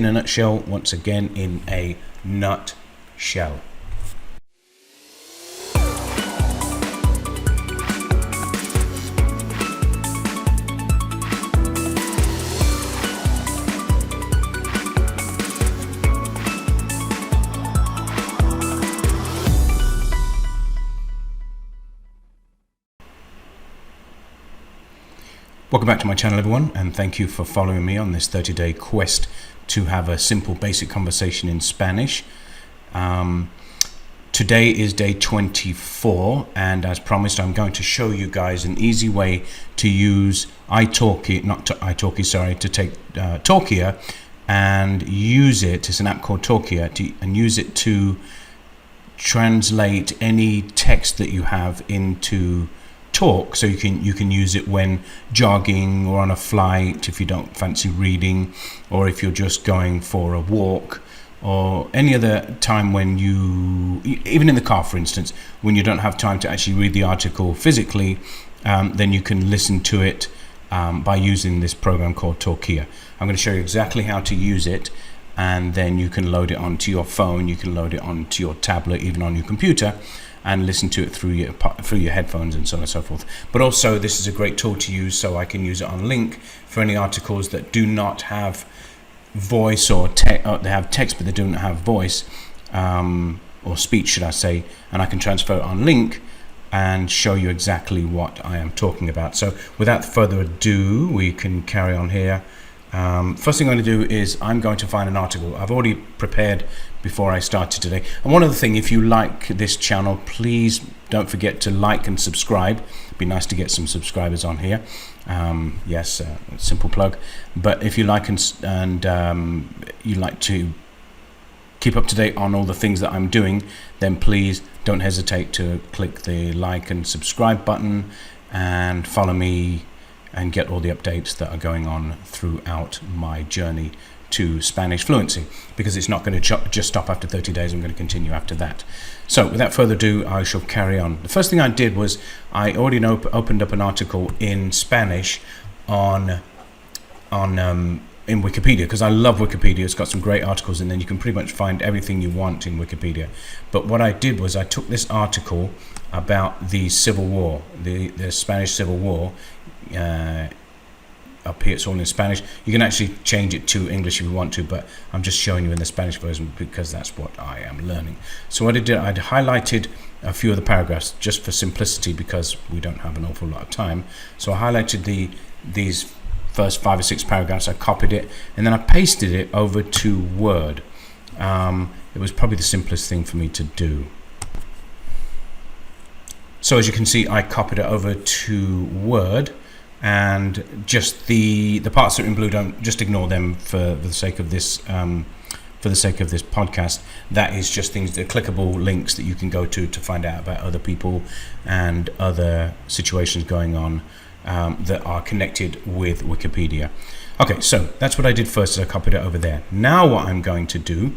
a nutshell, once again, in a nutshell. Welcome back to my channel, everyone, and thank you for following me on this 30-day quest to have a simple basic conversation in Spanish. Today is day 24, and as promised, I'm going to show you guys an easy way to use to take Talkia and use it. It's an app called Talkia, and use it to translate any text that you have into talk, so you can use it when jogging or on a flight if you don't fancy reading, or if you're just going for a walk, or any other time when even in the car, for instance, when you don't have time to actually read the article physically, then you can listen to it by using this program called Talkia. I'm going to show you exactly how to use it, and then you can load it onto your phone, you can load it onto your tablet, even on your computer, and listen to it through your headphones and so on and so forth. But also, this is a great tool to use, so I can use it on link for any articles that do not have voice or they have text but they don't have voice, or speech, should I say, and I can transfer it on link and show you exactly what I am talking about. So without further ado, we can carry on here. First thing I'm going to do is I'm going to find an article I've already prepared before I started today. And one other thing, if you like this channel, please don't forget to like and subscribe. It'd be nice to get some subscribers on here. Yes, simple plug. But if you like and you like to keep up to date on all the things that I'm doing, then please don't hesitate to click the like and subscribe button and follow me and get all the updates that are going on throughout my journey to Spanish fluency, because it's not going to just stop after 30 days. I'm going to continue after that. So without further ado, I shall carry on. The first thing I did was I already opened up an article in Spanish in Wikipedia, because I love Wikipedia. It's got some great articles, and then you can pretty much find everything you want in Wikipedia. But what I did was I took this article about the Civil War, the Spanish Civil War. Up here it's all in Spanish. You can actually change it to English if you want to, but I'm just showing you in the Spanish version because that's what I am learning. So what I did, I'd highlighted a few of the paragraphs just for simplicity, because we don't have an awful lot of time. So I highlighted these first 5 or 6 paragraphs, I copied it, and then I pasted it over to Word. It was probably the simplest thing for me to do. So as you can see, I copied it over to Word, and just the parts that are in blue, don't just ignore them for the sake of this podcast. That is just things, the clickable links that you can go to find out about other people and other situations going on that are connected with Wikipedia. Okay, so that's what I did first, is I copied it over there. Now what I'm going to do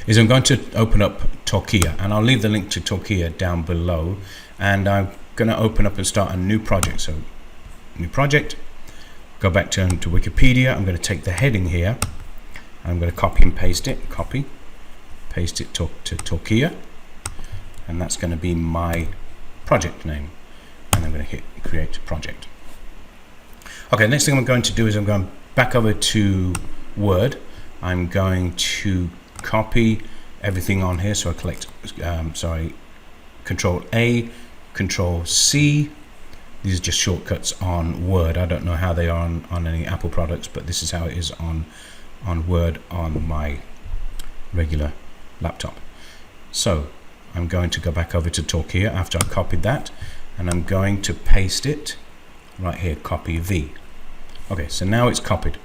is I'm going to open up Talkia, and I'll leave the link to Talkia down below, and I'm going to open up and start a new project. So new project, go back to Wikipedia. I'm going to take the heading here, I'm going to copy and paste it, paste it to Talkia, and that's going to be my project name, and I'm going to hit create project. Okay, next thing I'm going to do is I'm going back over to Word. I'm going to copy everything on here, so I collect Control A, Control C. These are just shortcuts on Word. I don't know how they are on any Apple products, but this is how it is on Word on my regular laptop. So I'm going to go back over to Talkia after I copied that, and I'm going to paste it right here, copy V. Okay, so now it's copied.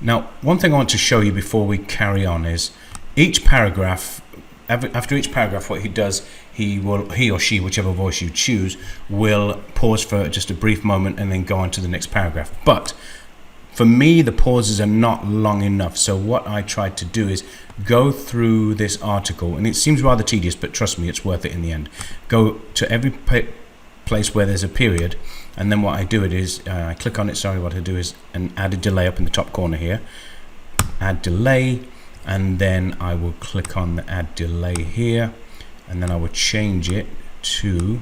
Now, one thing I want to show you before we carry on is each paragraph, after each paragraph, what he does, he or she, whichever voice you choose, will pause for just a brief moment and then go on to the next paragraph. But for me, the pauses are not long enough. So what I tried to do is go through this article, and it seems rather tedious, but trust me, it's worth it in the end. Go to every place where there's a period, and then what I do is I click on it. Sorry, what I do is add a delay up in the top corner here. add delay, and then I will click on the add delay here, and then I will change it to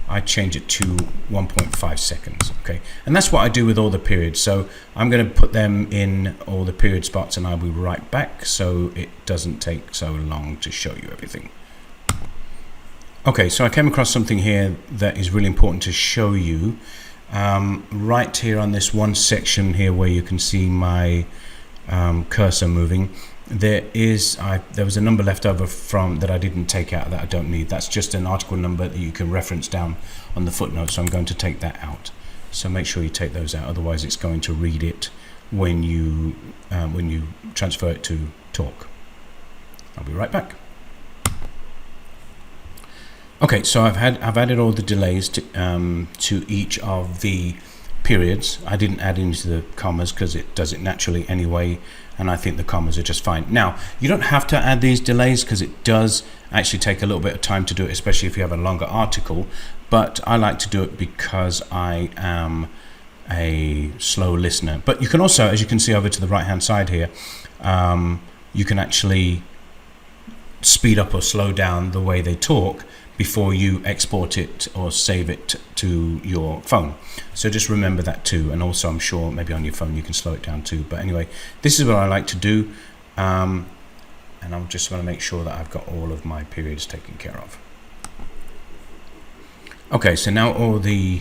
1.5 seconds. Okay, and that's what I do with all the periods. So I'm going to put them in all the period spots, and I'll be right back so it doesn't take so long to show you everything. Okay, so I came across something here that is really important to show you. Right here on this one section here where you can see my cursor moving, there was a number left over from that I didn't take out that I don't need. That's just an article number that you can reference down on the footnote, so I'm going to take that out. So make sure you take those out, otherwise it's going to read it when you transfer it to Talk. I'll be right back. Okay, so I've added all the delays to each of the periods. I didn't add into the commas because it does it naturally anyway, and I think the commas are just fine. Now, you don't have to add these delays because it does actually take a little bit of time to do it, especially if you have a longer article, but I like to do it because I am a slow listener. But you can also, as you can see over to the right hand side here, you can actually speed up or slow down the way they talk before you export it or save it to your phone. So just remember that too. And also I'm sure maybe on your phone you can slow it down too. But anyway, this is what I like to do. And I'm just want to make sure that I've got all of my periods taken care of. Okay, so now all the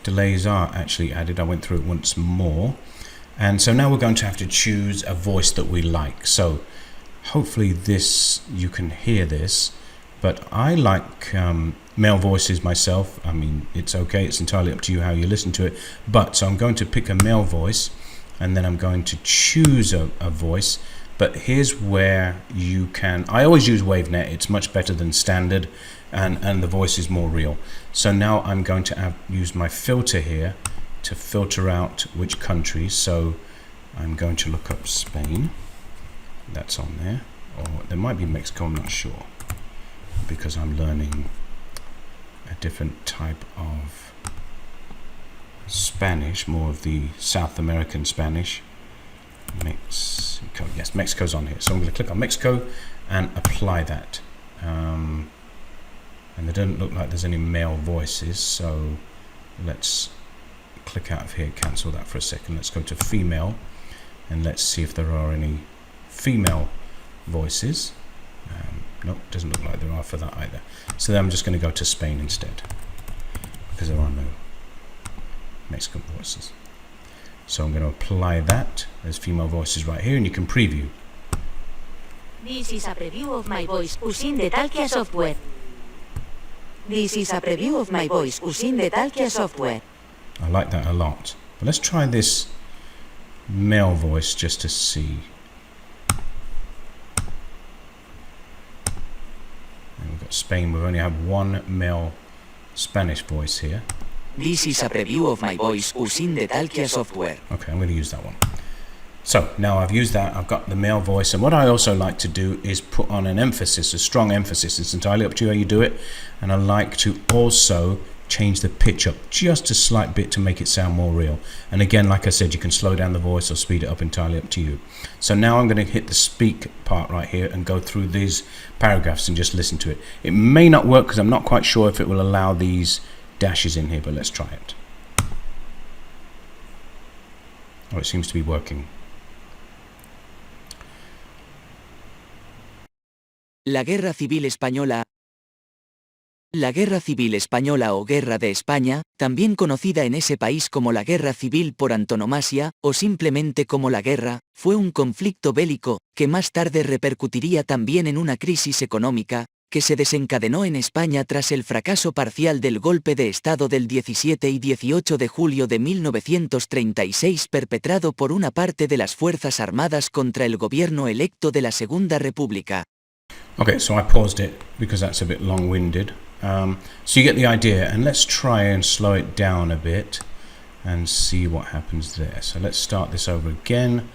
delays are actually added. I went through it once more. And so now we're going to have to choose a voice that we like. So hopefully you can hear this. But I like male voices myself. I mean, it's okay. It's entirely up to you how you listen to it. But so I'm going to pick a male voice, and then I'm going to choose a voice. But here's where you can. I always use WaveNet. It's much better than standard, and the voice is more real. So now I'm going to use my filter here to filter out which countries. So I'm going to look up Spain. That's on there, or there might be Mexico. I'm not sure, because I'm learning a different type of Spanish, more of the South American Spanish. Mexico, yes, Mexico's on here. So I'm going to click on Mexico and apply that. And it doesn't look like there's any male voices, so let's click out of here, cancel that for a second. Let's go to female, and let's see if there are any female voices. Nope, doesn't look like there are for that either. So then I'm just going to go to Spain instead, because there are no Mexican voices. So I'm going to apply that. There's female voices right here, and you can preview. This is a preview of my voice using the Talkia software. This is a preview of my voice using the Talkia software. I like that a lot. But let's try this male voice just to see. We've got Spain. We only have one male Spanish voice here. This is a preview of my voice using the Talkia software. Okay, I'm going to use that one. So now I've used that, I've got the male voice, and what I also like to do is put on an emphasis, a strong emphasis. It's entirely up to you how you do it, and I like to also change the pitch up just a slight bit to make it sound more real. And again, like I said, you can slow down the voice or speed it up, entirely up to you. So now I'm going to hit the speak part right here and go through these paragraphs and just listen to it. It may not work because I'm not quite sure if it will allow these dashes in here, but let's try it. Oh, it seems to be working. La Guerra Civil Española. La Guerra Civil Española o Guerra de España, también conocida en ese país como la Guerra Civil por antonomasia, o simplemente como la guerra, fue un conflicto bélico, que más tarde repercutiría también en una crisis económica, que se desencadenó en España tras el fracaso parcial del golpe de Estado del 17 y 18 de julio de 1936 perpetrado por una parte de las Fuerzas Armadas contra el gobierno electo de la Segunda República. Okay, so I paused it because that's a bit long-winded. So you get the idea, and let's try and slow it down a bit and see what happens there. So let's start this over again,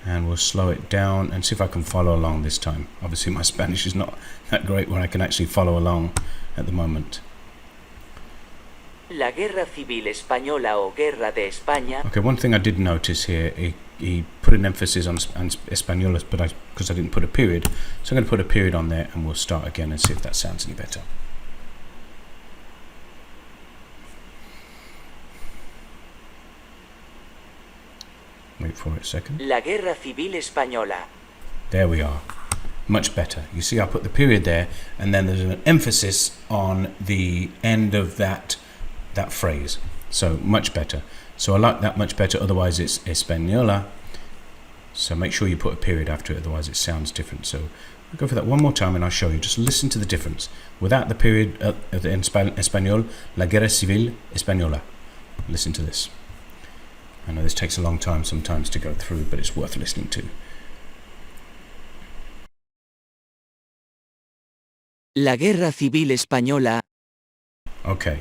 and we'll slow it down and see if I can follow along this time. Obviously my Spanish is not that great where I can actually follow along at the moment. La Guerra Civil Española o Guerra de España. Okay, one thing I did notice here, he put an emphasis on españolas, but because I didn't put a period, so I'm going to put a period on there, and we'll start again and see if that sounds any better. Wait for it a second. La Guerra Civil Española. There we are. Much better. You see, I put the period there, and then there's an emphasis on the end of that phrase. So much better. So I like that much better. Otherwise, it's española. So make sure you put a period after it. Otherwise, it sounds different. So I'll go for that one more time, and I'll show you. Just listen to the difference. Without the period in español, la guerra civil española. Listen to this. I know this takes a long time sometimes to go through, but it's worth listening to. La Guerra Civil Española. Okay,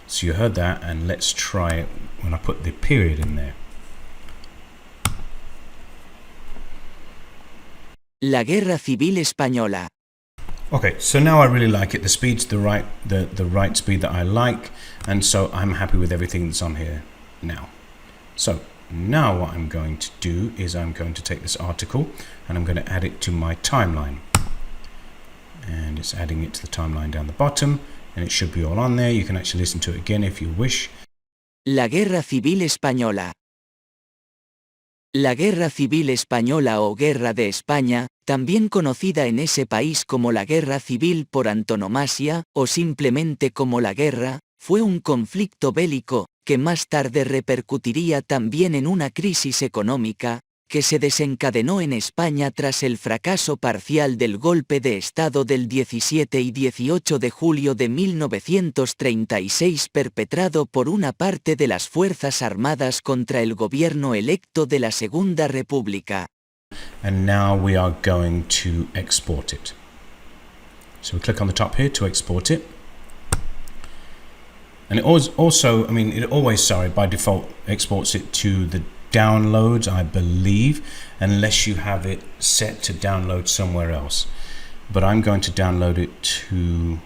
so you heard that, and let's try it when I put the period in there. La Guerra Civil Española. Okay, so now I really like it. The speed's the right speed that I like, and so I'm happy with everything that's on here now. So now what I'm going to do is I'm going to take this article and I'm going to add it to my timeline. And it's adding it to the timeline down the bottom, and it should be all on there. You can actually listen to it again if you wish. La Guerra Civil Española. La Guerra Civil Española o Guerra de España, también conocida en ese país como la Guerra Civil por antonomasia, o simplemente como la guerra, fue un conflicto bélico, que más tarde repercutiría también en una crisis económica, que se desencadenó en España tras el fracaso parcial del golpe de Estado del 17 y 18 de julio de 1936 perpetrado por una parte de las Fuerzas Armadas contra el gobierno electo de la Segunda República. And now we are going to export it. So we click on the top here to export it. And it also, by default exports it to the downloads, I believe, unless you have it set to download somewhere else. But I'm going to download it to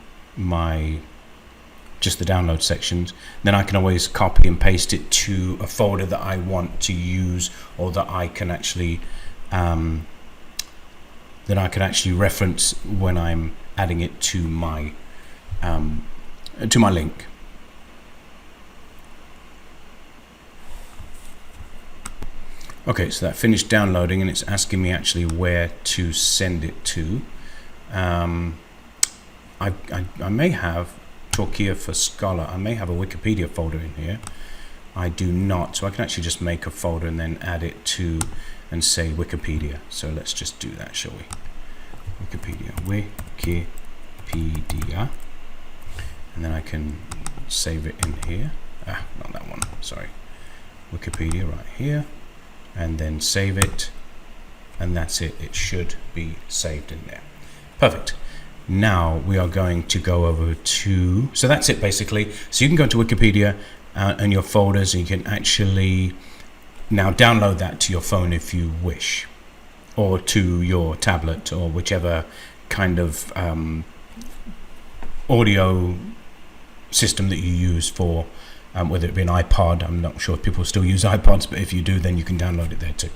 just the download sections. Then I can always copy and paste it to a folder that I want to use, or that I can actually reference when I'm adding it to my link. Okay, so that finished downloading, and it's asking me actually where to send it to. I may have Talkia for Scholar. I may have a Wikipedia folder in here. I do not, so I can actually just make a folder and then add it to and say Wikipedia. So let's just do that, shall we? Wikipedia, and then I can save it in here. Not that one, sorry. Wikipedia right here. And then save it, and that's it. It should be saved in there. Perfect. Now we are going to go over to, so that's it basically. So you can go to Wikipedia and your folders, and you can actually now download that to your phone if you wish, or to your tablet, or whichever kind of audio system that you use for whether it be an iPod. I'm not sure if people still use iPods, but if you do, then you can download it there too.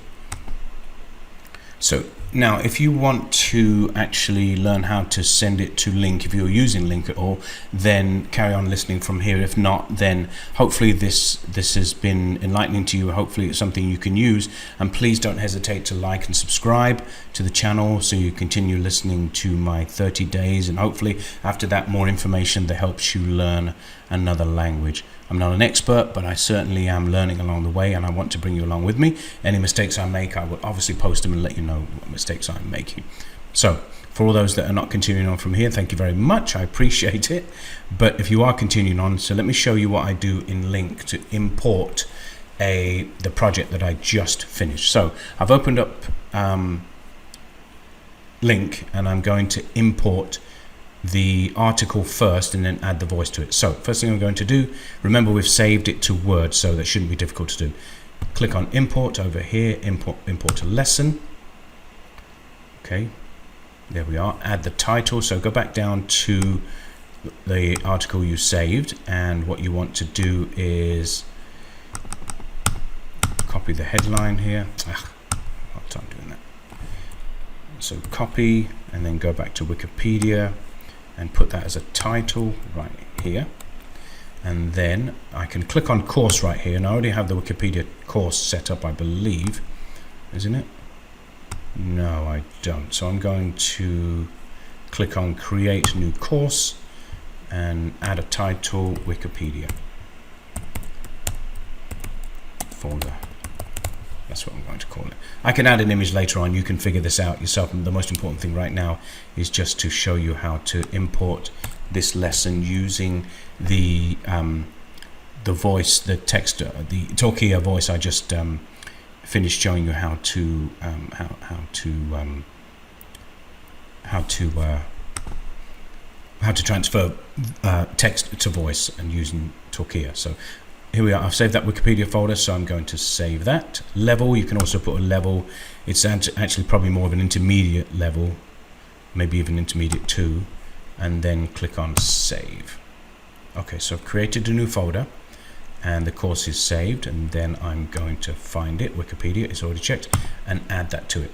So now if you want to actually learn how to send it to Link, if you're using Link at all, then carry on listening from here. If not, then hopefully this has been enlightening to you. Hopefully it's something you can use, and please don't hesitate to like and subscribe to the channel so you continue listening to my 30 days, and hopefully after that more information that helps you learn another language. I'm not an expert, but I certainly am learning along the way, and I want to bring you along with me. Any mistakes I make, I will obviously post them and let you know what mistakes I'm making. So for all those that are not continuing on from here, thank you very much. I appreciate it. But if you are continuing on, so let me show you what I do in Link to import the project that I just finished. So I've opened up Link, and I'm going to import the article first and then add the voice to it. So first thing I'm going to do, remember we've saved it to Word, so that shouldn't be difficult to do. Click on import over here, import a lesson. Okay, there we are. Add the title, so go back down to the article you saved, and what you want to do is copy the headline here. Hard time doing that. So copy and then go back to Wikipedia and put that as a title right here. And then I can click on course right here, and I already have the Wikipedia course set up, I believe, isn't it? No, I don't. So I'm going to click on create new course and add a title, Wikipedia folder. That's what I'm going to call it. I can add an image later on. You can figure this out yourself. And the most important thing right now is just to show you how to import this lesson using the voice, the text, the Talkia voice. I just finished showing you how to transfer text to voice and using Talkia. So here we are. I've saved that Wikipedia folder, so I'm going to save that. Level, you can also put a level. It's actually probably more of an intermediate level, maybe even intermediate 2, and then click on save. Okay, so I've created a new folder and the course is saved, and then I'm going to find it. Wikipedia is already checked, and add that to it.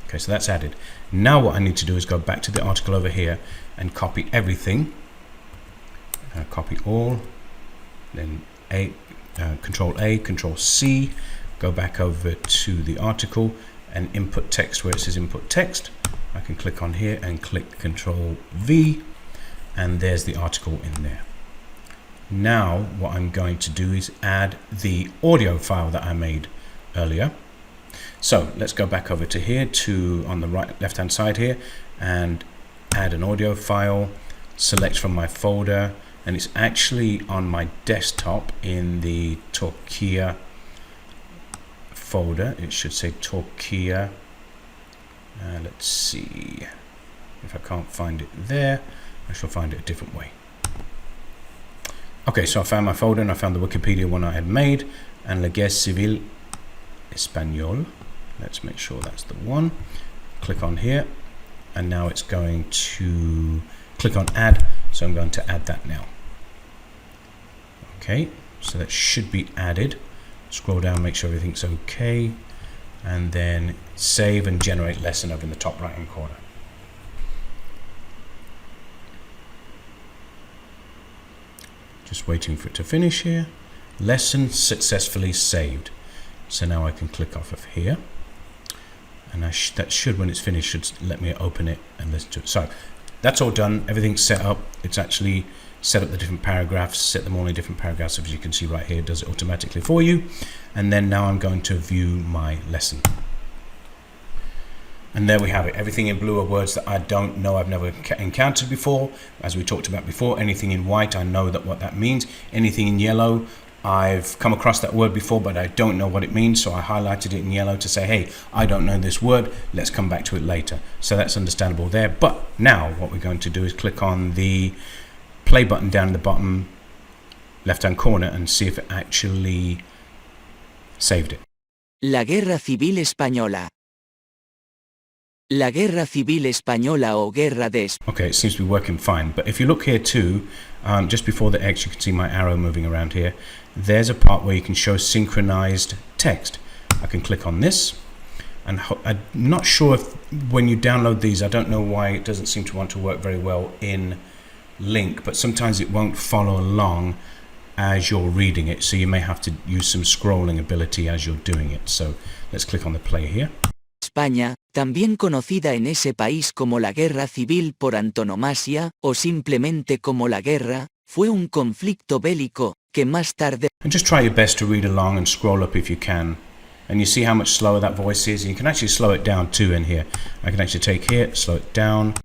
Okay, so that's added. Now what I need to do is go back to the article over here and copy everything. Copy all, then Control A, Control C, go back over to the article and input text where it says input text. I can click on here and click Control V, and there's the article in there. Now what I'm going to do is add the audio file that I made earlier. So let's go back over to here, to on the left hand side here, and add an audio file, select from my folder, and it's actually on my desktop in the Talkia folder. It should say Talkia. Let's see if I can't find it there. I shall find it a different way. Okay, so I found my folder and I found the Wikipedia one I had made, and La Guerre Civile Espagnole. Let's make sure that's the one. Click on here, and now it's going to click on add, so I'm going to add that now. Okay, so that should be added. Scroll down, make sure everything's okay, and then save and generate lesson over in the top right hand corner. Just waiting for it to finish here. Lesson successfully saved. So now I can click off of here, and that should, when it's finished, should let me open it and listen to it. So that's all done. Everything's set up. It's actually set up the different paragraphs, set them all in different paragraphs. As you can see right here, it does it automatically for you. And then now I'm going to view my lesson. And there we have it. Everything in blue are words that I don't know, I've never encountered before. As we talked about before, anything in white, I know what that means. Anything in yellow, I've come across that word before, but I don't know what it means. So I highlighted it in yellow to say, hey, I don't know this word. Let's come back to it later. So that's understandable there. But now what we're going to do is click on the play button down in the bottom left-hand corner and see if it actually saved it. La Guerra Civil Española. La Guerra Civil Española o Guerra de España. Okay, it seems to be working fine. But if you look here too, just before the X, you can see my arrow moving around here. There's a part where you can show synchronized text. I can click on this. And I'm not sure if when you download these, I don't know why it doesn't seem to want to work very well in Link, but sometimes it won't follow along as you're reading it, so you may have to use some scrolling ability as you're doing it. So let's click on the play here. España, también conocida en ese país como la guerra civil por antonomasia, o simplemente como la guerra, fue un conflicto bélico, que más tarde... And just try your best to read along and scroll up if you can. And you see how much slower that voice is? You can actually slow it down too in here. I can actually take here, slow it down.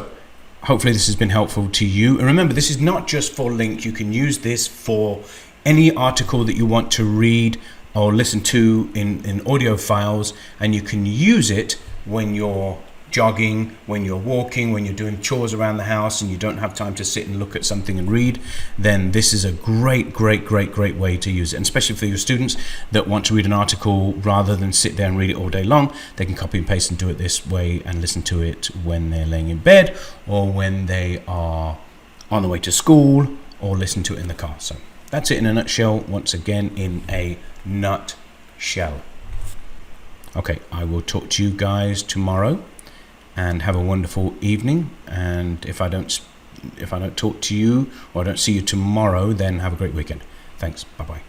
Hopefully this has been helpful to you. And remember, this is not just for Link. You can use this for any article that you want to read or listen to in audio files, and you can use it when you're jogging, when you're walking, when you're doing chores around the house and you don't have time to sit and look at something and read. Then this is a great way to use it, and especially for your students that want to read an article rather than sit there and read it all day long. They can copy and paste and do it this way and listen to it when they're laying in bed or when they are on the way to school or listen to it in the car. So that's it in a nutshell. Once again, in a nutshell. Okay, I will talk to you guys tomorrow, and have a wonderful evening. And if I don't talk to you or I don't see you tomorrow, then have a great weekend. Thanks. Bye bye.